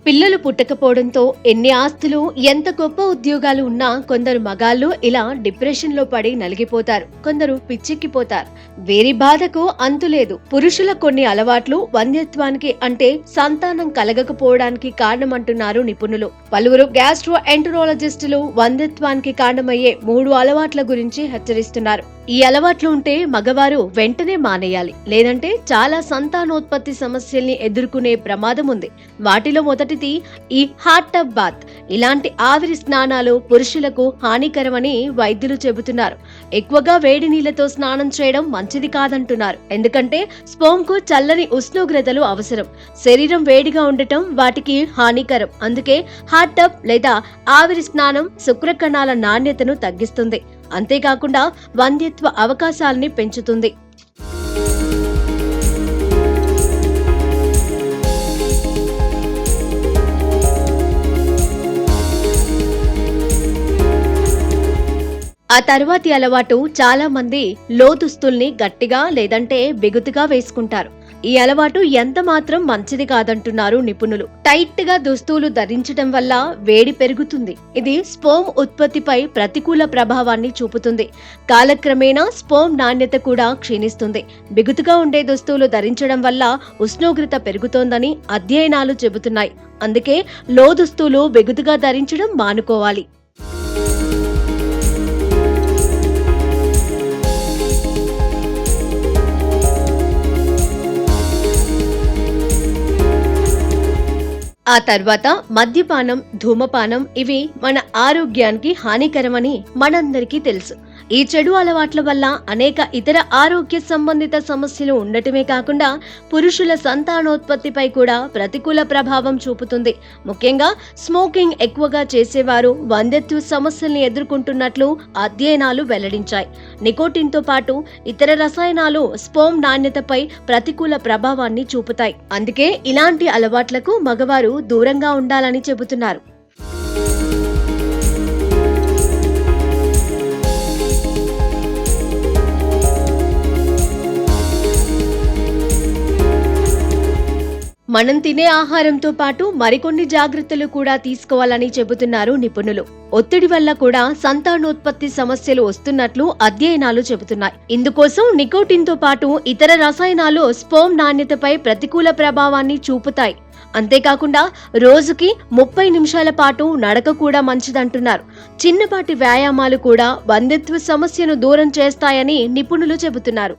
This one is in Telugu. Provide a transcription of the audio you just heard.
పిల్లలు పుట్టకపోవడంతో ఎన్ని ఆస్తులు ఎంత గొప్ప ఉద్యోగాలు ఉన్నా కొందరు మగాళ్ళు ఇలా డిప్రెషన్ లో పడి నలిగిపోతారు. కొందరు పిచ్చెక్కిపోతారు. వీరి బాధకు అంతులేదు. పురుషుల కొన్ని అలవాట్లు వంధ్యత్వానికి అంటే సంతానం కలగకపోవడానికి కారణమంటున్నారు నిపుణులు. పలువురు గ్యాస్ట్రో ఎంటరాలజిస్టులు వంధ్యత్వానికి కారణమయ్యే 3 అలవాట్ల గురించి హెచ్చరిస్తున్నారు. ఈ అలవాట్లు ఉంటే మగవారు వెంటనే మానేయాలి, లేదంటే చాలా సంతానోత్పత్తి సమస్యల్ని ఎదుర్కొనే ప్రమాదం ఉంది. వాటిలో మొదటిది ఈ హాట్ టబ్ బాత్. ఇలాంటి ఆవిరి స్నానాలు పురుషులకు హానికరమని వైద్యులు చెబుతున్నారు. ఎక్కువగా వేడి నీళ్లతో స్నానం చేయడం మంచిది కాదంటున్నారు. ఎందుకంటే స్పోమ్ కు చల్లని ఉష్ణోగ్రతలు అవసరం. శరీరం వేడిగా ఉండటం వాటికి హానికరం. అందుకే హాట్ టబ్ లేదా ఆవిరి స్నానం శుక్రకణాల నాణ్యతను తగ్గిస్తుంది. అంతేకాకుండా వంధ్యత్వ అవకాశాలని పెంచుతుంది. ఆ తర్వాతి అలవాటు చాలా మంది లోదుస్తుల్ని గట్టిగా లేదంటే బిగుతుగా వేసుకుంటారు. ఈ అలవాటు ఎంత మాత్రం మంచిది కాదంటున్నారు నిపుణులు. టైట్ గా దుస్తులు ధరించడం వల్ల వేడి పెరుగుతుంది. ఇది స్పోమ్ ఉత్పత్తిపై ప్రతికూల ప్రభావాన్ని చూపుతుంది. కాలక్రమేణా స్పోమ్ నాణ్యత కూడా క్షీణిస్తుంది. బిగుతుగా ఉండే దుస్తులు ధరించడం వల్ల ఉష్ణోగ్రత పెరుగుతోందని అధ్యయనాలు చెబుతున్నాయి. అందుకే లోదుస్తులు బిగుతుగా ధరించడం మానుకోవాలి. ఆ తర్వాత మద్యపానం, ధూమపానం ఇవి మన ఆరోగ్యానికి హానికరమని మనందరికీ తెలుసు. ఈ చెడు అలవాట్ల వల్ల అనేక ఇతర ఆరోగ్య సంబంధిత సమస్యలు ఉండటమే కాకుండా పురుషుల సంతానోత్పత్తిపై కూడా ప్రతికూల ప్రభావం చూపుతుంది. ముఖ్యంగా స్మోకింగ్ ఎక్కువగా చేసేవారు వంధ్యత్వ సమస్యల్ని ఎదుర్కొంటున్నట్లు అధ్యయనాలు వెల్లడించాయి. నికోటిన్తో పాటు ఇతర రసాయనాలు స్పోమ్ నాణ్యతపై ప్రతికూల ప్రభావాన్ని చూపుతాయి. అందుకే ఇలాంటి అలవాట్లకు మగవారు దూరంగా ఉండాలని చెబుతున్నారు. మనం తినే ఆహారంతో పాటు మరికొన్ని జాగ్రత్తలు కూడా తీసుకోవాలని చెబుతున్నారు నిపుణులు. ఒత్తిడి వల్ల కూడా సంతానోత్పత్తి సమస్యలు వస్తున్నట్లు అధ్యయనాలు చెబుతున్నాయి. ఇందుకోసం నికోటిన్తో పాటు ఇతర రసాయనాలు స్పోమ్ నాణ్యతపై ప్రతికూల ప్రభావాన్ని చూపుతాయి. అంతేకాకుండా రోజుకి 30 నిమిషాల పాటు నడక కూడా మంచిదంటున్నారు. చిన్నపాటి వ్యాయామాలు కూడా వంధ్యత్వ సమస్యను దూరం చేస్తాయని నిపుణులు చెబుతున్నారు.